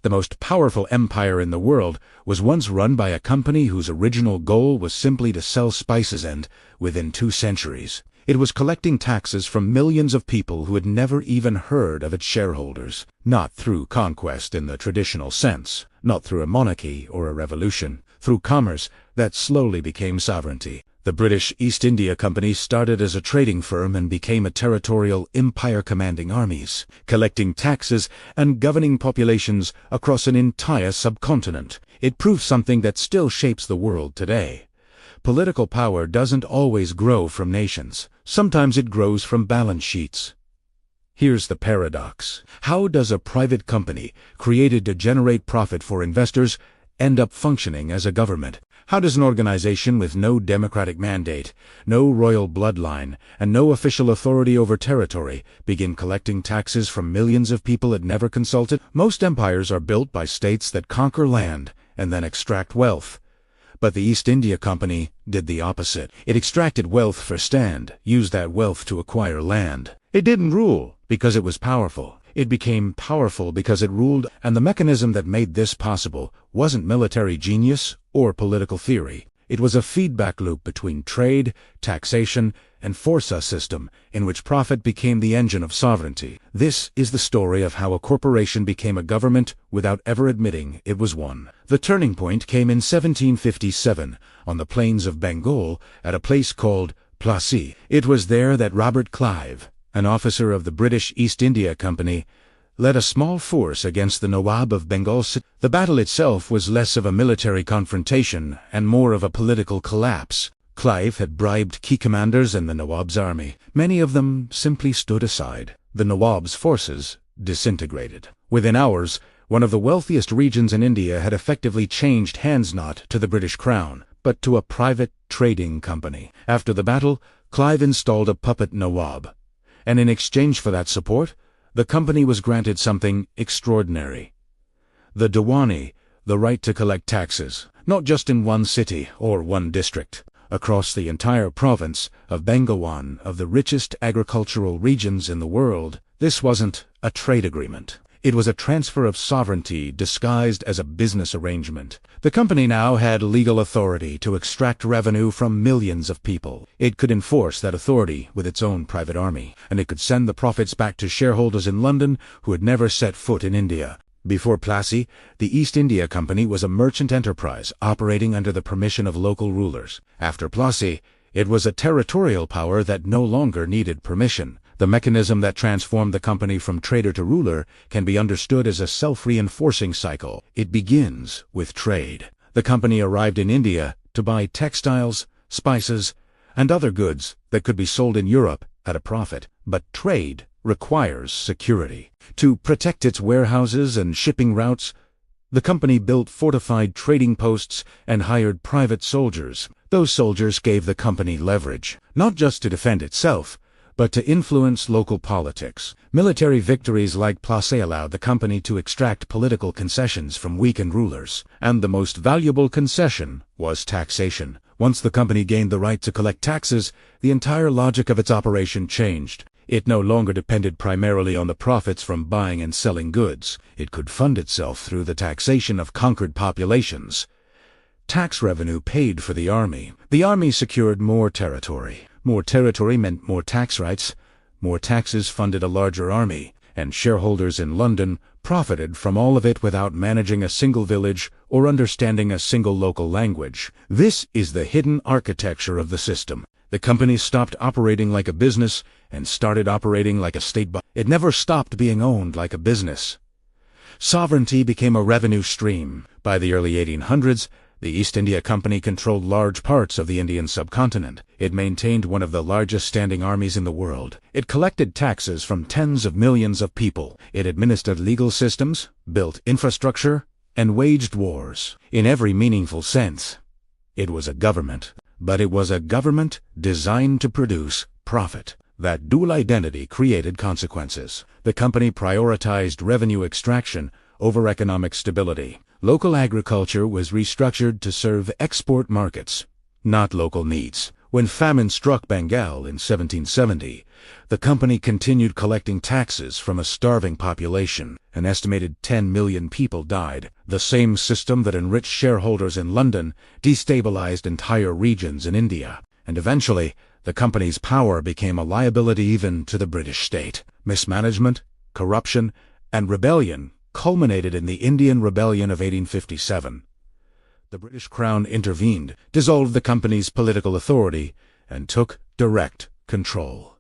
the most powerful empire in the world, was once run by a company whose original goal was simply to sell spices and, within 2 centuries, it was collecting taxes from millions of people who had never even heard of its shareholders. Not through conquest in the traditional sense, not through a monarchy or a revolution, through commerce that slowly became sovereignty. The British East India Company started as a trading firm and became a territorial empire commanding armies, collecting taxes and governing populations across an entire subcontinent. It proved something that still shapes the world today. Political power doesn't always grow from nations. Sometimes it grows from balance sheets. Here's the paradox. How does a private company, created to generate profit for investors, end up functioning as a government? How does an organization with no democratic mandate, no royal bloodline, and no official authority over territory begin collecting taxes from millions of people it never consulted? Most empires are built by states that conquer land and then extract wealth. But the East India Company did the opposite. It extracted wealth first and used that wealth to acquire land. It didn't rule because it was powerful. It became powerful because it ruled, and the mechanism that made this possible wasn't military genius or political theory. It was a feedback loop between trade, taxation, and força system in which profit became the engine of sovereignty. This is the story of how a corporation became a government without ever admitting it was one. The turning point came in 1757 on the plains of Bengal at a place called Plassey. It was there that Robert Clive, an officer of the British East India Company, led a small force against the Nawab of Bengal. The battle itself was less of a military confrontation and more of a political collapse. Clive had bribed key commanders in the Nawab's army. Many of them simply stood aside. The Nawab's forces disintegrated. Within hours, one of the wealthiest regions in India had effectively changed hands not to the British Crown, but to a private trading company. After the battle, Clive installed a puppet Nawab, and in exchange for that support, the company was granted something extraordinary. The Diwani, the right to collect taxes, not just in one city or one district, across the entire province of Bengal, one of the richest agricultural regions in the world. This wasn't a trade agreement. It was a transfer of sovereignty disguised as a business arrangement. The company now had legal authority to extract revenue from millions of people. It could enforce that authority with its own private army, and it could send the profits back to shareholders in London who had never set foot in India. Before Plassey, the East India Company was a merchant enterprise operating under the permission of local rulers. After Plassey, it was a territorial power that no longer needed permission. The mechanism that transformed the company from trader to ruler can be understood as a self-reinforcing cycle. It begins with trade. The company arrived in India to buy textiles, spices, and other goods that could be sold in Europe at a profit. But trade requires security. To protect its warehouses and shipping routes, the company built fortified trading posts and hired private soldiers. Those soldiers gave the company leverage, not just to defend itself, but to influence local politics. Military victories like Plassey allowed the company to extract political concessions from weakened rulers, and the most valuable concession was taxation. Once the company gained the right to collect taxes, the entire logic of its operation changed. It no longer depended primarily on the profits from buying and selling goods. It could fund itself through the taxation of conquered populations. Tax revenue paid for the army. The army secured more territory. More territory meant more tax rights. More taxes funded a larger army, and shareholders in London profited from all of it without managing a single village or understanding a single local language. This is the hidden architecture of the system. The company stopped operating like a business and started operating like a state. It never stopped being owned like a business. Sovereignty became a revenue stream. By the early 1800s, the East India Company controlled large parts of the Indian subcontinent. It maintained one of the largest standing armies in the world. It collected taxes from tens of millions of people. It administered legal systems, built infrastructure, and waged wars. In every meaningful sense, it was a government. But it was a government designed to produce profit. That dual identity created consequences. The company prioritized revenue extraction over economic stability. Local agriculture was restructured to serve export markets, not local needs. When famine struck Bengal in 1770, the company continued collecting taxes from a starving population. An estimated 10 million people died. The same system that enriched shareholders in London destabilized entire regions in India. And eventually, the company's power became a liability even to the British state. Mismanagement, corruption, and rebellion culminated in the Indian Rebellion of 1857. The British Crown intervened, dissolved the company's political authority, and took direct control.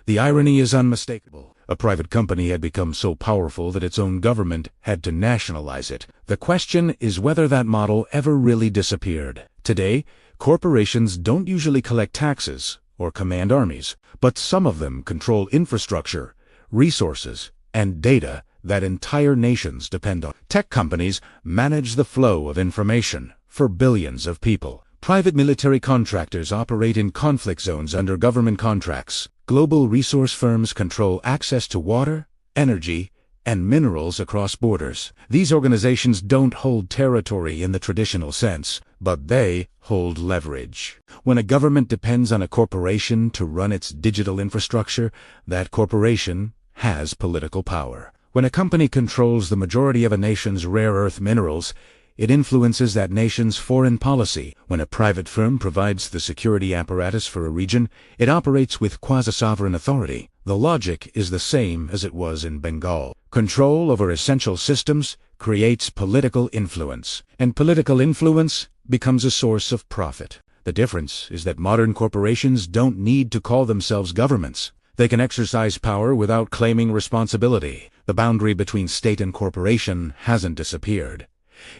The irony is unmistakable. A private company had become so powerful that its own government had to nationalize it. The question is whether that model ever really disappeared. Today, corporations don't usually collect taxes or command armies, but some of them control infrastructure, resources, and data that entire nations depend on. Tech companies manage the flow of information for billions of people. Private military contractors operate in conflict zones under government contracts. Global resource firms control access to water, energy, and minerals across borders. These organizations don't hold territory in the traditional sense, but they hold leverage. When a government depends on a corporation to run its digital infrastructure, that corporation has political power. When a company controls the majority of a nation's rare earth minerals, it influences that nation's foreign policy. When a private firm provides the security apparatus for a region, it operates with quasi-sovereign authority. The logic is the same as it was in Bengal. Control over essential systems creates political influence, and political influence becomes a source of profit. The difference is that modern corporations don't need to call themselves governments. They can exercise power without claiming responsibility. The boundary between state and corporation hasn't disappeared.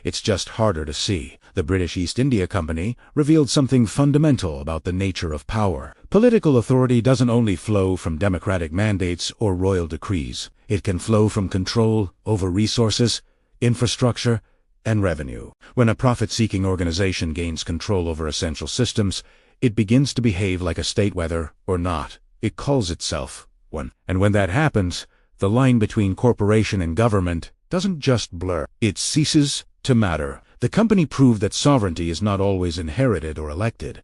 It's just harder to see. The British East India Company revealed something fundamental about the nature of power. Political authority doesn't only flow from democratic mandates or royal decrees. It can flow from control over resources, infrastructure, and revenue. When a profit-seeking organization gains control over essential systems, it begins to behave like a state whether or not it calls itself one. And when that happens, the line between corporation and government doesn't just blur, it ceases to matter. The company proved that sovereignty is not always inherited or elected.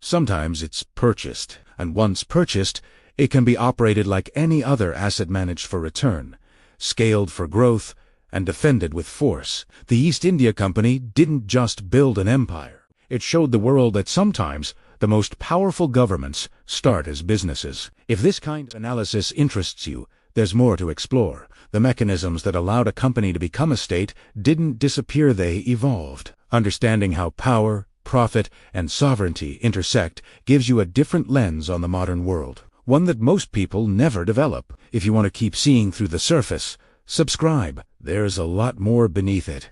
Sometimes it's purchased, and once purchased, it can be operated like any other asset managed for return, scaled for growth, and defended with force. The East India Company didn't just build an empire. It showed the world that sometimes the most powerful governments start as businesses. If this kind of analysis interests you, there's more to explore. The mechanisms that allowed a company to become a state didn't disappear, they evolved. Understanding how power, profit, and sovereignty intersect gives you a different lens on the modern world, one that most people never develop. If you want to keep seeing through the surface, subscribe. There's a lot more beneath it.